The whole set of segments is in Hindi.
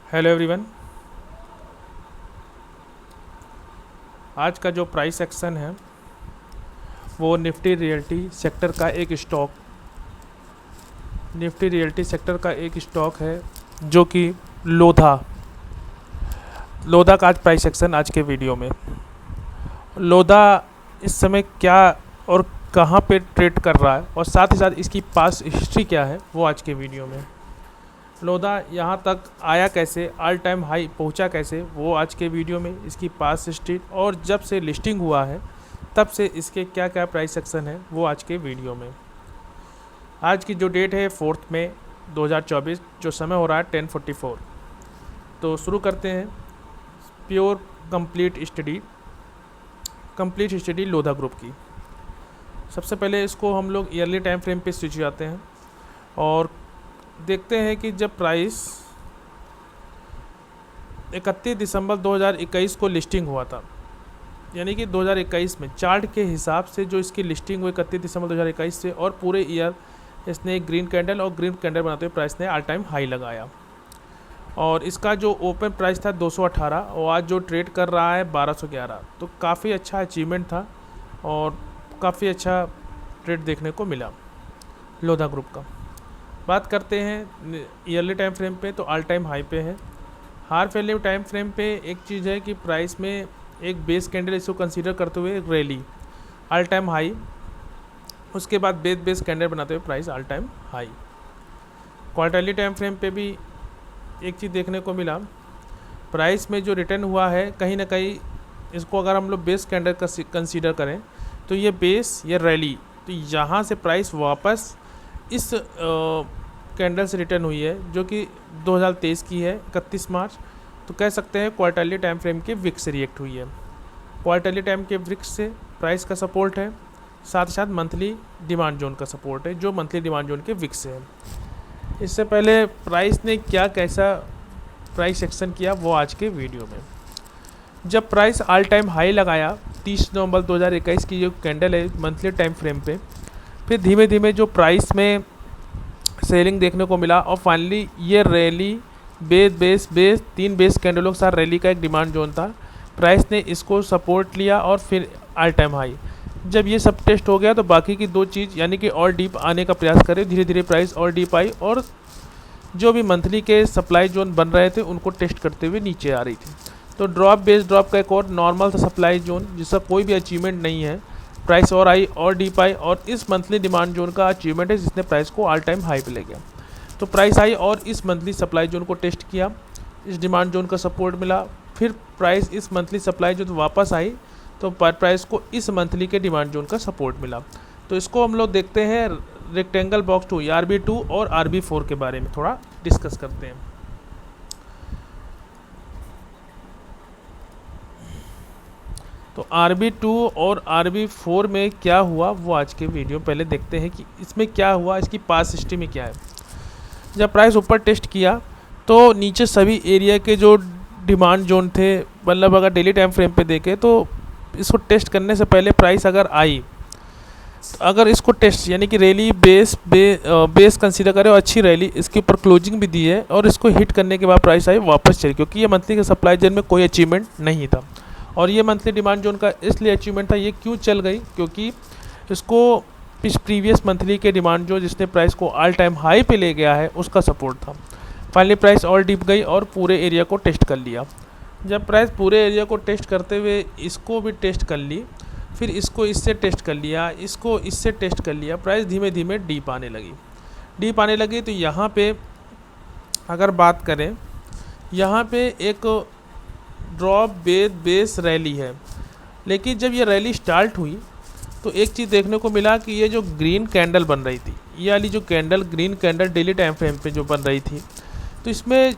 Hello everyone. आज का जो प्राइस एक्शन है वो निफ्टी रियल्टी सेक्टर का एक स्टॉक है जो कि लोधा लोधा का आज प्राइस एक्शन आज के वीडियो में। लोधा इस समय क्या और कहाँ पे ट्रेड कर रहा है और साथ ही साथ इसकी पास हिस्ट्री क्या है वो आज के वीडियो में। लोधा यहाँ तक आया कैसे, ऑल टाइम हाई पहुँचा कैसे, वो आज के वीडियो में। इसकी पास हिस्ट्री और जब से लिस्टिंग हुआ है तब से इसके क्या क्या प्राइस एक्शन है वो आज के वीडियो में। आज की जो डेट है 4 मई 2024, जो समय हो रहा है 10:44। तो शुरू करते हैं pure complete study Lodha group की। सबसे पहले इसको हम लोग ईयरली टाइम फ्रेम पे स्विच जाते हैं और देखते हैं कि जब प्राइस 31 दिसंबर 2021 को लिस्टिंग हुआ था, यानी कि 2021 में चार्ट के हिसाब से जो इसकी लिस्टिंग हुई 31 दिसंबर 2021 से, और पूरे ईयर इसने ग्रीन कैंडल बनाते हुए प्राइस ने ऑल टाइम हाई लगाया। और इसका जो ओपन प्राइस था 218 और आज जो ट्रेड कर रहा है 1211। तो काफ़ी अच्छा अचीवमेंट था और काफ़ी अच्छा ट्रेड देखने को मिला लोधा ग्रुप का। बात करते हैं ईयरली टाइम फ्रेम पे, तो ऑल टाइम हाई पे है। हार वैल्यू टाइम फ्रेम पे एक चीज़ है कि प्राइस में एक बेस कैंडल इसको कंसीडर करते हुए एक रैली ऑल टाइम हाई, उसके बाद बेस कैंडल बनाते हुए price all time high. Quarterly time frame पे भी एक चीज़ देखने को मिला, प्राइस में जो रिटर्न हुआ है कहीं ना कहीं इसको अगर हम लोग बेस कैंडल का कंसीडर करें तो ये बेस, ये रैली, तो यहाँ से प्राइस वापस इस कैंडल से रिटर्न हुई है जो कि 2023 की है 31 मार्च। तो कह सकते हैं क्वार्टरली टाइम फ्रेम के विक से रिएक्ट हुई है। क्वार्टरली टाइम के विक से प्राइस का सपोर्ट है, साथ ही साथ मंथली डिमांड जोन का सपोर्ट है जो मंथली डिमांड जोन के विक से है। इससे पहले प्राइस ने कैसा प्राइस एक्शन किया वो आज के वीडियो में। जब प्राइस ऑल टाइम हाई लगाया 30 नवंबर 2021 की जो कैंडल है मंथली टाइम फ्रेम पे, फिर धीमे धीमे जो प्राइस में सेलिंग देखने को मिला और फाइनली ये रैली बेस 3 बेस कैंडलों के साथ रैली का एक डिमांड जोन था। प्राइस ने इसको सपोर्ट लिया और फिर ऑल टाइम हाई। जब ये सब टेस्ट हो गया तो बाकी की दो चीज़ यानी कि और डीप आने का प्रयास करें, धीरे धीरे प्राइस और डीप आई और जो भी मंथली के सप्लाई जोन बन रहे थे उनको टेस्ट करते हुए नीचे आ रही थी। तो ड्रॉप का एक और नॉर्मल था सप्लाई जोन जिसका कोई भी अचीवमेंट नहीं है। प्राइस और आई और डीप आई और इस मंथली डिमांड जोन का अचीवमेंट है जिसने प्राइस को ऑल टाइम हाई पे ले गया। तो प्राइस आई और इस मंथली सप्लाई जोन को टेस्ट किया, इस डिमांड जोन का सपोर्ट मिला, फिर प्राइस इस मंथली सप्लाई जोन वापस आई तो प्राइस को इस मंथली के डिमांड जोन का सपोर्ट मिला। तो इसको हम लोग देखते हैं रेक्टेंगल बॉक्स 2 RB2 और RB4 के बारे में थोड़ा डिस्कस करते हैं। तो RB2 और RB4 में क्या हुआ वो आज के वीडियो पहले देखते हैं कि इसमें क्या हुआ, इसकी पास हिस्ट्री में क्या है। जब प्राइस ऊपर टेस्ट किया तो नीचे सभी एरिया के जो डिमांड जोन थे, मतलब अगर डेली टाइम फ्रेम पे देखें तो इसको टेस्ट करने से पहले प्राइस अगर आई, अगर इसको टेस्ट यानी कि रैली बेस कंसीडर करें और अच्छी रैली, इसके ऊपर क्लोजिंग भी दी है और इसको हिट करने के बाद प्राइस आई वापस चली, क्योंकि ये मंथली के सप्लाई जोन में कोई अचीवमेंट नहीं था। और ये मंथली डिमांड जोन का इसलिए अचीवमेंट था, ये क्यों चल गई, क्योंकि इसको प्रीवियस मंथली के डिमांड जो जिसने प्राइस को ऑल टाइम हाई पे ले गया है उसका सपोर्ट था। फाइनली प्राइस और डीप गई और पूरे एरिया को टेस्ट कर लिया। जब प्राइस पूरे एरिया को टेस्ट करते हुए इसको भी टेस्ट कर ली, फिर इसको इससे टेस्ट कर लिया, इसको इससे टेस्ट कर लिया, प्राइस धीमे धीमे डीप आने लगी। तो यहाँ पे अगर बात करें, यहाँ पे एक ड्रॉप बेस रैली है, लेकिन जब ये रैली स्टार्ट हुई तो एक चीज़ देखने को मिला कि ये जो ग्रीन कैंडल बन रही थी, ये वाली जो candle green candle daily time frame पे जो बन रही थी, तो इसमें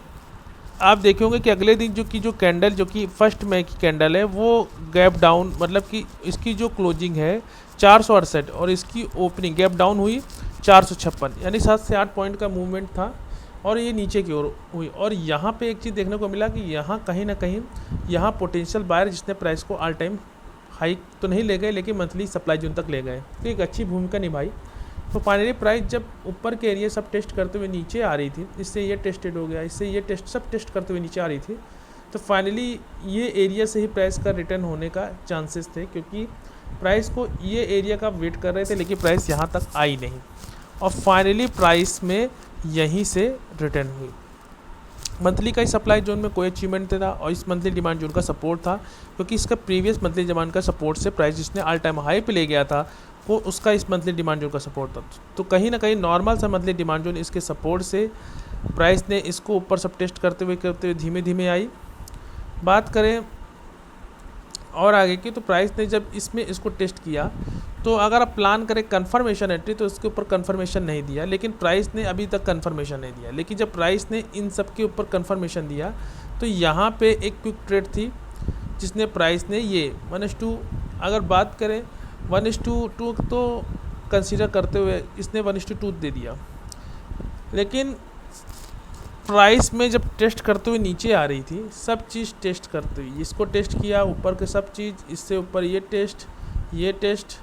आप देखेंगे कि अगले दिन जो कैंडल जो कि 1 मई की कैंडल है वो गैप डाउन, मतलब कि इसकी जो क्लोजिंग है 468 और इसकी ओपनिंग गैप डाउन हुई 456, यानी 7 से 8 पॉइंट का मूवमेंट था और ये नीचे की ओर हुई। और यहाँ पे एक चीज़ देखने को मिला कि यहाँ कहीं ना कहीं यहाँ पोटेंशियल बायर जिसने प्राइस को ऑल टाइम हाई तो नहीं ले गए लेकिन मंथली सप्लाई जोन तक ले गए, तो एक अच्छी भूमिका निभाई। तो फाइनली प्राइस जब ऊपर के एरिया सब टेस्ट करते हुए नीचे आ रही थी, इससे ये टेस्टेड हो गया, इससे ये टेस्ट, सब टेस्ट करते हुए नीचे आ रही थी, तो फाइनली ये एरिया से ही प्राइस का रिटर्न होने का चांसेस थे, क्योंकि प्राइस को ये एरिया का वेट कर रहे थे, लेकिन प्राइस यहाँ तक आई नहीं और फाइनली प्राइस में यहीं से रिटर्न हुई। मंथली का इस सप्लाई जोन में कोई अचीवमेंट था और इस मंथली डिमांड जोन का सपोर्ट था, क्योंकि इसका प्रीवियस मंथली डिमांड का सपोर्ट से प्राइस जिसने ऑल टाइम हाई पे ले गया था वो उसका इस मंथली डिमांड जोन का सपोर्ट था। तो कहीं ना कहीं नॉर्मल सा मंथली डिमांड जोन इसके सपोर्ट से प्राइस ने इसको ऊपर सब टेस्ट करते हुए धीमे धीमे आई। बात करें और आगे की, तो प्राइस ने जब इसमें इसको टेस्ट किया, तो अगर आप प्लान करें कंफर्मेशन एंट्री तो इसके ऊपर कंफर्मेशन नहीं दिया, लेकिन प्राइस ने अभी तक कंफर्मेशन नहीं दिया। लेकिन जब प्राइस ने इन सब के ऊपर कंफर्मेशन दिया तो यहाँ पे एक क्विक ट्रेड थी जिसने प्राइस ने ये 1:2, अगर बात करें 1:2 तो कंसीडर करते हुए इसने 1:2 दे दिया, लेकिन प्राइस में जब टेस्ट करते हुए नीचे आ रही थी, सब चीज़ टेस्ट करते हुए इसको टेस्ट किया, ऊपर के सब चीज़, इससे ऊपर ये टेस्ट,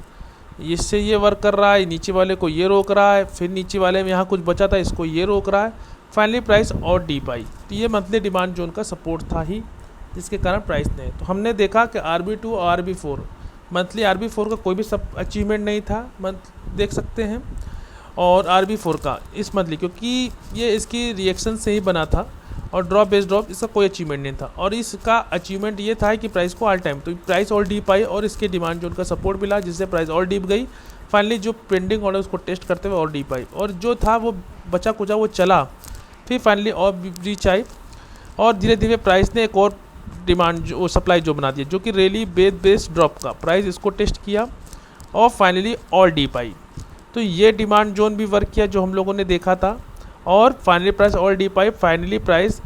इससे ये वर्क कर रहा है, नीचे वाले को ये रोक रहा है, फिर नीचे वाले में यहाँ कुछ बचा था इसको ये रोक रहा है, फाइनली प्राइस और डीप आई। तो ये मंथली डिमांड जोन का सपोर्ट था ही, जिसके कारण प्राइस ने, तो हमने देखा कि RB2 और RB4, मंथली RB4 का कोई भी सब अचीवमेंट नहीं था, देख सकते हैं, और RB4 का इस मंथली, क्योंकि ये इसकी रिएक्शन से ही बना था और ड्रॉप बेस्ड ड्रॉप इसका कोई अचीवमेंट नहीं था, और इसका अचीवमेंट ये था कि प्राइस को ऑल टाइम, तो प्राइस और डीप आई और इसके डिमांड जोन का सपोर्ट मिला, जिससे प्राइस और डीप गई। फाइनली जो पेंडिंग ऑर्डर उसको टेस्ट करते हुए और डीप आई, और जो था वो बचा कुचा वो चला, फिर फाइनली और रीच आई, और धीरे धीरे प्राइस ने एक और डिमांड जो सप्लाई जो बना दिया, जो कि रैली बेस्ड ड्रॉप का प्राइस इसको टेस्ट किया और फाइनली और डीप आई। तो ये डिमांड जोन भी वर्क किया जो हम लोगों ने देखा था, और फाइनली प्राइस और डीप आई। फाइनली प्राइस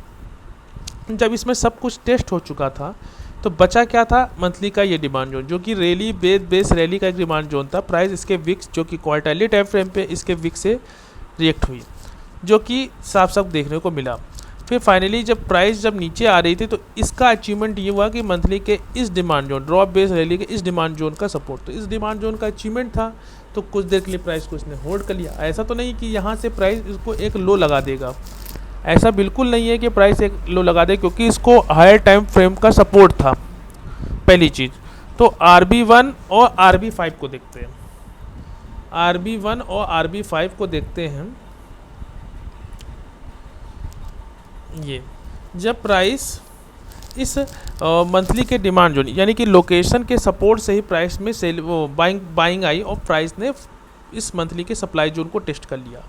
जब इसमें सब कुछ टेस्ट हो चुका था तो बचा क्या था, मंथली का ये डिमांड जोन, जो कि रैली बेस रैली का एक डिमांड जोन था। प्राइस इसके विक्स, जो कि क्वार्टरली टाइम फ्रेम पे इसके विक्स से रिएक्ट हुई, जो कि साफ साफ देखने को मिला। फिर फाइनली जब प्राइस जब नीचे आ रही थी तो इसका अचीवमेंट ये हुआ कि मंथली के इस demand zone, drop base rally के इस डिमांड जोन का सपोर्ट, तो इस डिमांड जोन का अचीवमेंट था, तो कुछ देर के लिए प्राइस को इसने होल्ड कर लिया। ऐसा तो नहीं कि यहाँ से प्राइस इसको एक लो लगा देगा, ऐसा बिल्कुल नहीं है कि प्राइस एक लो लगा दे, क्योंकि इसको हायर टाइम फ्रेम का सपोर्ट था, पहली चीज़। तो RB1 और RB5 को देखते हैं, RB1 और RB5 को देखते हैं। ये जब प्राइस इस मंथली के डिमांड जोन यानी कि लोकेशन के सपोर्ट से ही प्राइस में सेल वो बाइंग आई, और प्राइस ने इस मंथली के सप्लाई जोन को टेस्ट कर लिया।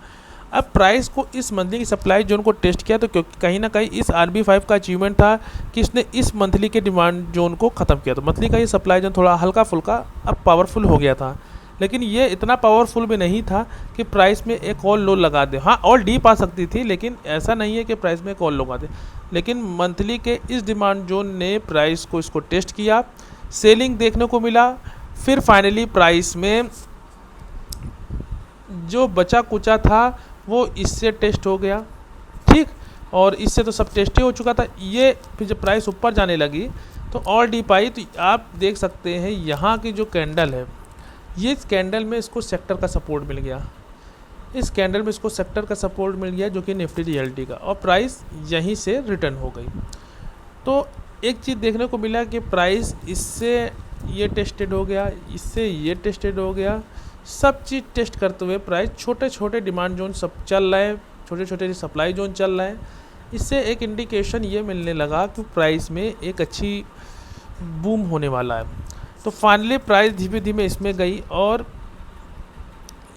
अब प्राइस को इस मंथली की सप्लाई जोन को टेस्ट किया, तो क्योंकि कहीं ना कहीं इस RB5 का अचीवमेंट था कि इसने इस मंथली के डिमांड जोन को ख़त्म किया। तो मंथली का ये सप्लाई जोन थोड़ा हल्का फुल्का अब पावरफुल हो गया था, लेकिन ये इतना पावरफुल भी नहीं था कि प्राइस में एक और लो लगा दे। हाँ, और डीप आ सकती थी, लेकिन ऐसा नहीं है कि प्राइस में एक और लो लगा दे। लेकिन मंथली के इस डिमांड जोन ने प्राइस को इसको टेस्ट किया, सेलिंग देखने को मिला, फिर फाइनली प्राइस में जो बचा कुचा था वो इससे टेस्ट हो गया, ठीक, और इससे तो सब टेस्ट ही हो चुका था। ये फिर जब प्राइस ऊपर जाने लगी तो और डीप आई, तो आप देख सकते हैं यहाँ की जो कैंडल है, ये इस कैंडल में इसको सेक्टर का सपोर्ट मिल गया, इस कैंडल में इसको सेक्टर का सपोर्ट मिल गया, जो कि निफ्टी रियल्टी का, और प्राइस यहीं से रिटर्न हो गई। तो एक चीज़ देखने को मिला कि प्राइस इससे ये टेस्टेड हो गया, इससे ये टेस्टेड हो गया, सब चीज़ टेस्ट करते हुए प्राइस छोटे छोटे डिमांड जोन सब चल रहे हैं, छोटे छोटे सप्लाई जोन चल रहे हैं। इससे एक इंडिकेशन ये मिलने लगा कि प्राइस में एक अच्छी बूम होने वाला है। तो फाइनली प्राइस धीमे धीमे इसमें गई, और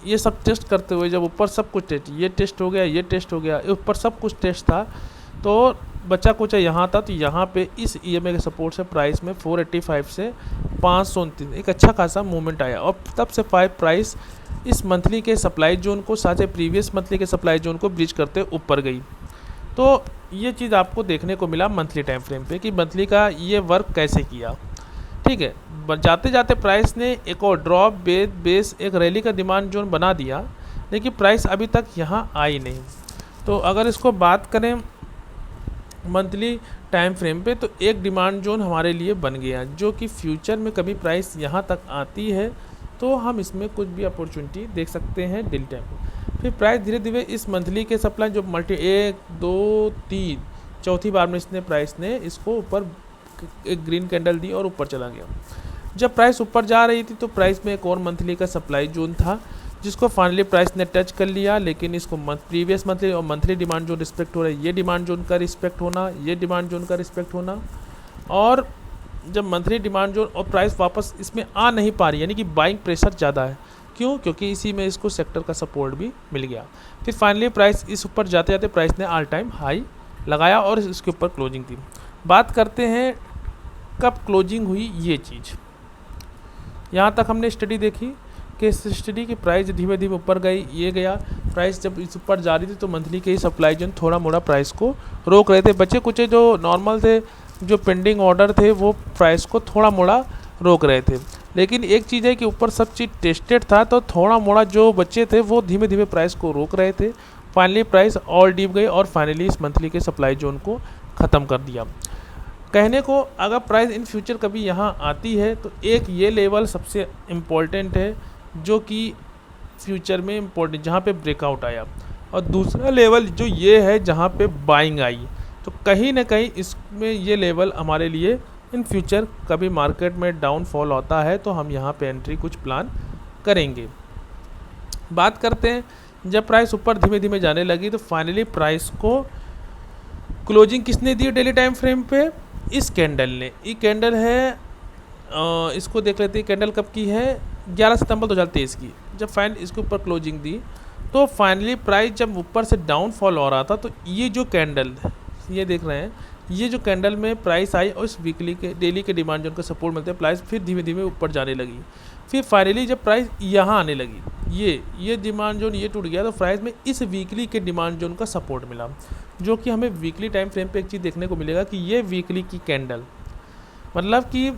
ये सब टेस्ट करते हुए जब ऊपर सब कुछ टेस्ट, ये टेस्ट हो गया, ये टेस्ट हो गया, ऊपर सब कुछ टेस्ट था, तो बचा कुचा यहाँ था। तो यहाँ पे इस EMA के सपोर्ट से प्राइस में 485 से 529 एक अच्छा खासा मूवमेंट आया, और तब से प्राइस इस मंथली के सप्लाई जोन को, साथ ही प्रीवियस मंथली के सप्लाई जोन को ब्रीच करते ऊपर गई। तो ये चीज़ आपको देखने को मिला मंथली टाइम फ्रेम पे कि मंथली का ये वर्क कैसे किया, ठीक है। जाते जाते प्राइस ने एक और ड्रॉप बेस एक रैली का डिमांड जोन बना दिया, लेकिन प्राइस अभी तक यहाँ आई नहीं। तो अगर इसको बात करें मंथली टाइम फ्रेम पे, तो एक डिमांड जोन हमारे लिए बन गया, जो कि फ्यूचर में कभी प्राइस यहाँ तक आती है तो हम इसमें कुछ भी अपॉर्चुनिटी देख सकते हैं डेली टाइम पे। फिर प्राइस धीरे धीरे इस मंथली के सप्लाई जो मल्टी 1 2 3 चौथी बार में प्राइस ने इसको ऊपर एक ग्रीन कैंडल दी और ऊपर चला गया। जब प्राइस ऊपर जा रही थी तो प्राइस में एक और मंथली का सप्लाई जोन था जिसको फाइनली प्राइस ने टच कर लिया, लेकिन इसको प्रीवियस मंथली और मंथली डिमांड जोन रिस्पेक्ट हो रहा है, ये डिमांड जोन का रिस्पेक्ट होना, ये डिमांड जोन का रिस्पेक्ट होना, और जब मंथली डिमांड जोन और प्राइस वापस इसमें आ नहीं पा रही, यानी कि बाइंग प्रेशर ज़्यादा है। क्यों? क्योंकि इसी में इसको सेक्टर का सपोर्ट भी मिल गया। फिर फाइनली प्राइस इस ऊपर जाते जाते प्राइस ने ऑल टाइम हाई लगाया और इसके ऊपर क्लोजिंग थी। बात करते हैं कब क्लोजिंग हुई ये चीज़। यहाँ तक हमने स्टडी देखी कि स्टडी की प्राइस धीमे धीमे ऊपर गई, ये गया। प्राइस जब इस ऊपर जा रही थी तो मंथली के ही सप्लाई जोन थोड़ा मोड़ा प्राइस को रोक रहे थे। बचे कुछ जो नॉर्मल थे, जो पेंडिंग ऑर्डर थे, वो प्राइस को थोड़ा मोड़ा रोक रहे थे। लेकिन एक चीज़ है कि ऊपर सब चीज़ टेस्टेड था, तो थोड़ा मोड़ा जो बच्चे थे वो धीमे धीमे प्राइस को रोक रहे थे। फाइनली प्राइस और डीप गई और फाइनली इस मंथली के सप्लाई जोन को ख़त्म कर दिया। कहने को अगर प्राइस इन फ्यूचर कभी यहाँ आती है तो एक ये लेवल सबसे इम्पोर्टेंट है जो कि फ्यूचर में इम्पोर्टेंट, जहाँ पे ब्रेकआउट आया, और दूसरा लेवल जो ये है जहाँ पे बाइंग आई। तो कहीं ना कहीं इसमें ये लेवल हमारे लिए इन फ्यूचर कभी मार्केट में डाउनफॉल होता है तो हम यहाँ पे एंट्री कुछ प्लान करेंगे। बात करते हैं जब प्राइस ऊपर धीमे धीमे जाने लगी तो फाइनली प्राइस को क्लोजिंग किसने दी डेली टाइम फ्रेम पे? इस कैंडल ने। ये कैंडल है, इसको देख लेते हैं कैंडल कब की है, 11 सितंबर 2023 की। जब फाइनल इसके ऊपर क्लोजिंग दी तो फाइनली प्राइस जब ऊपर से डाउनफॉल हो रहा था तो ये जो कैंडल ये देख रहे हैं, ये जो कैंडल में प्राइस आई और इस वीकली के डेली के डिमांड जोन का सपोर्ट मिलते हैं, प्राइस फिर धीमे धीमे ऊपर जाने लगी। फिर फाइनली जब प्राइस यहाँ आने लगी, ये डिमांड जोन ये टूट गया तो प्राइस में इस वीकली के डिमांड जोन का सपोर्ट मिला, जो कि हमें वीकली टाइम फ्रेम पे एक चीज़ देखने को मिलेगा कि ये वीकली की कैंडल, मतलब कि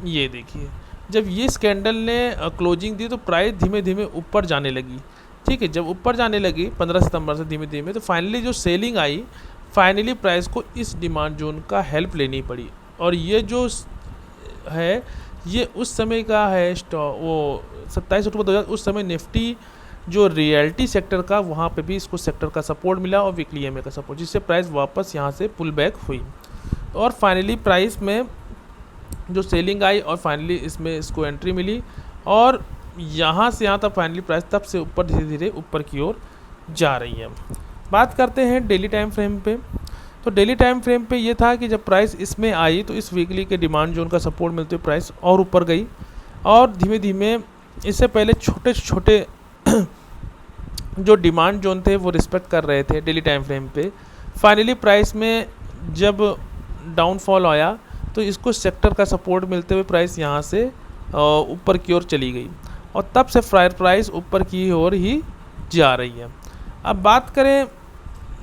ये देखिए जब ये इस कैंडल ने क्लोजिंग दी तो प्राइस धीमे धीमे ऊपर जाने लगी। ठीक है, जब ऊपर जाने लगी 15 सितंबर से धीमे धीमे, तो फाइनली जो सेलिंग आई, फाइनली प्राइस को इस डिमांड जोन का हेल्प लेनी पड़ी। और ये जो है ये उस समय का है वो 27 अक्टूबर 2000, उस समय निफ्टी जो रियलिटी सेक्टर का, वहाँ पे भी इसको सेक्टर का सपोर्ट मिला और वीकली EMA का सपोर्ट, जिससे प्राइस वापस यहाँ से पुल बैक हुई। और फाइनली प्राइस में जो सेलिंग आई और फाइनली इसमें इसको एंट्री मिली और यहाँ से यहाँ तक फाइनली प्राइस तब से ऊपर धीरे धीरे ऊपर की ओर जा रही है। बात करते हैं डेली टाइम फ्रेम पे। तो डेली टाइम फ्रेम पे ये था कि जब प्राइस इसमें आई तो इस वीकली के डिमांड जोन का सपोर्ट मिलते हुए प्राइस और ऊपर गई और धीमे धीमे, इससे पहले छोटे छोटे जो डिमांड जोन थे वो रिस्पेक्ट कर रहे थे डेली टाइम फ्रेम पे। फाइनली प्राइस में जब डाउनफॉल आया तो इसको सेक्टर का सपोर्ट मिलते हुए प्राइस यहाँ से ऊपर की ओर चली गई और तब से प्राइस ऊपर की ओर ही जा रही है। अब बात करें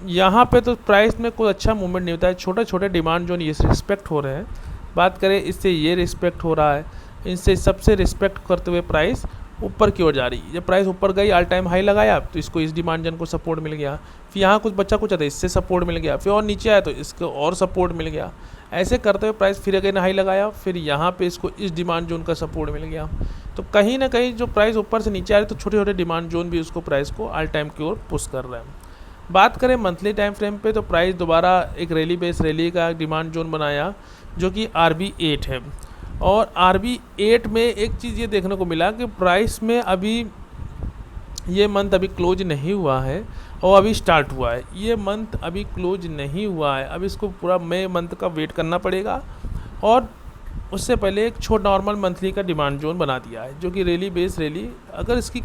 यहाँ पे तो प्राइस में कोई अच्छा मूवमेंट नहीं होता है, छोटे छोटे डिमांड जोन ये रिस्पेक्ट हो रहे हैं। बात करें इससे ये रिस्पेक्ट हो रहा है, इनसे सबसे रिस्पेक्ट करते हुए प्राइस ऊपर की ओर जा रही है। जब प्राइस ऊपर गई ऑल टाइम हाई लगाया तो इसको इस डिमांड जोन को सपोर्ट मिल गया, फिर यहाँ कुछ बच्चा कुछ आता है इससे सपोर्ट मिल गया, फिर और नीचे आया तो इसको और सपोर्ट मिल गया। ऐसे करते हुए प्राइस फिर अगेन हाई लगाया, फिर यहाँ पे इसको इस डिमांड जोन का सपोर्ट मिल गया। तो कहीं ना कहीं जो प्राइस ऊपर से नीचे आ रही तो छोटे छोटे डिमांड जोन भी उसको प्राइस को ऑल टाइम की ओर पुश कर रहे हैं। बात करें मंथली टाइम फ्रेम पे तो प्राइस दोबारा एक रैली बेस रैली का डिमांड जोन बनाया जो कि RB8 है। और RB8 में एक चीज़ ये देखने को मिला कि प्राइस में अभी ये मंथ अभी क्लोज नहीं हुआ है और अभी स्टार्ट हुआ है। ये मंथ अभी क्लोज नहीं हुआ है, अभी इसको पूरा मई मंथ का वेट करना पड़ेगा। और उससे पहले एक छोटा नॉर्मल मंथली का डिमांड जोन बना दिया है जो कि रैली बेस रैली, अगर इसकी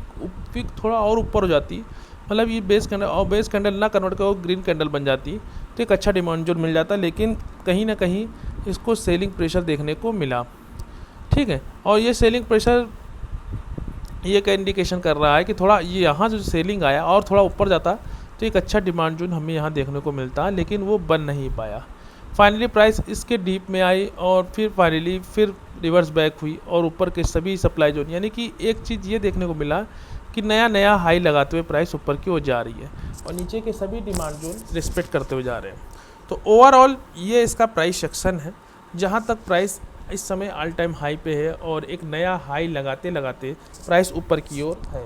पिक थोड़ा और ऊपर हो जाती, मतलब ये बेस कैंडल और बेस कैंडल ना कन्वर्ट कर ग्रीन कैंडल बन जाती तो एक अच्छा डिमांड जोन मिल जाता, लेकिन कहीं ना कहीं इसको सेलिंग प्रेशर देखने को मिला। ठीक है, और ये सेलिंग प्रेशर ये का इंडिकेशन कर रहा है कि थोड़ा ये यहाँ जो सेलिंग आया और थोड़ा ऊपर जाता तो एक अच्छा डिमांड जोन हमें यहाँ देखने को मिलता, लेकिन वो बन नहीं पाया। फाइनली प्राइस इसके डीप में आई और फिर फाइनली फिर रिवर्स बैक हुई और ऊपर के सभी सप्लाई जोन, यानी कि एक चीज़ ये देखने को मिला कि नया नया हाई लगाते हुए प्राइस ऊपर की ओर जा रही है और नीचे के सभी डिमांड जोन रिस्पेक्ट करते हुए जा रहे हैं। तो ओवरऑल ये इसका प्राइस सेक्शन है। जहाँ तक प्राइस इस समय ऑल टाइम हाई पे है और एक नया हाई लगाते लगाते प्राइस ऊपर की ओर है।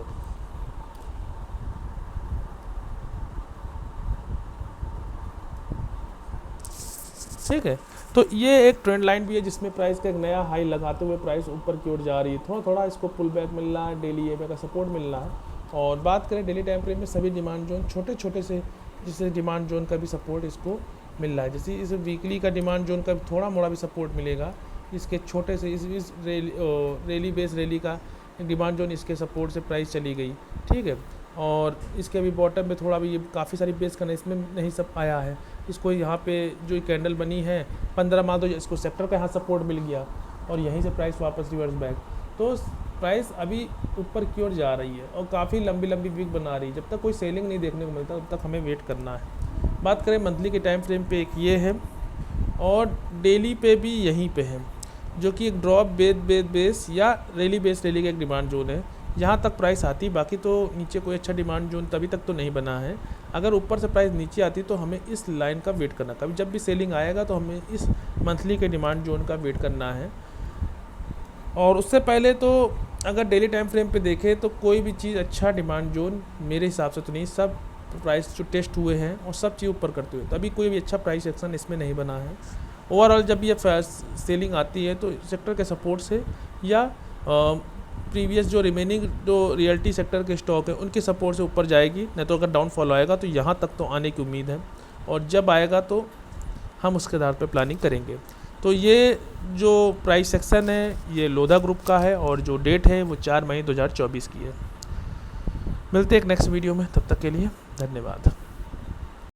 ठीक है, तो ये एक ट्रेंड लाइन भी है जिसमें प्राइस का एक नया हाई लगाते हुए प्राइस ऊपर की ओर जा रही है। थोड़ा थोड़ा इसको पुल बैक मिल रहा है, डेली ए का सपोर्ट मिल रहा है। और बात करें डेली टाइम फ्रेम में सभी डिमांड जोन छोटे छोटे से, जिससे डिमांड जोन का भी सपोर्ट इसको मिल रहा है। जैसे इस वीकली का डिमांड जोन का थोड़ा मोड़ा भी सपोर्ट मिलेगा, इसके छोटे से इस रैली बेस रैली का डिमांड जोन इसके सपोर्ट से प्राइस चली गई। ठीक है, और इसके अभी बॉटम में थोड़ा भी ये काफ़ी सारी बेस करना इसमें नहीं सब आया है। इसको यहाँ पे जो कैंडल बनी है 15 माह तो इसको सेक्टर का यहाँ सपोर्ट मिल गया और यहीं से प्राइस वापस रिवर्स बैक। तो प्राइस अभी ऊपर की ओर जा रही है और काफ़ी लंबी लंबी वीक बना रही है। जब तक कोई सेलिंग नहीं देखने को मिलता तब तक हमें वेट करना है। बात करें मंथली के टाइम फ्रेम पे, एक ये है और डेली पे भी यहीं पे है, जो कि एक ड्रॉप बेस या रैली बेस रैली का एक डिमांड जोन है। यहाँ तक प्राइस आती, बाकी तो नीचे कोई अच्छा डिमांड जोन तभी तक तो नहीं बना है। अगर ऊपर से प्राइस नीचे आती तो हमें इस लाइन का वेट करना, कभी जब भी सेलिंग आएगा तो हमें इस मंथली के डिमांड जोन का वेट करना है। और उससे पहले तो अगर डेली टाइम फ्रेम पे देखें तो कोई भी चीज़ अच्छा डिमांड जोन मेरे हिसाब से तो नहीं, सब प्राइस जो टेस्ट हुए हैं और सब चीज़ ऊपर करते हुए, तभी कोई भी अच्छा प्राइस एक्शन इसमें नहीं बना है। ओवरऑल जब ये सेलिंग आती है तो सेक्टर के सपोर्ट से या प्रीवियस जो रिमेनिंग जो रियल्टी सेक्टर के स्टॉक है उनके सपोर्ट से ऊपर जाएगी, नहीं तो अगर डाउनफॉल आएगा तो यहाँ तक तो आने की उम्मीद है और जब आएगा तो हम उसके आधार पर प्लानिंग करेंगे। तो ये जो प्राइस सेक्शन है ये लोधा ग्रुप का है और जो डेट है वो 4 मई 2024 की है। मिलते हैं एक नेक्स्ट वीडियो में, तब तक के लिए धन्यवाद।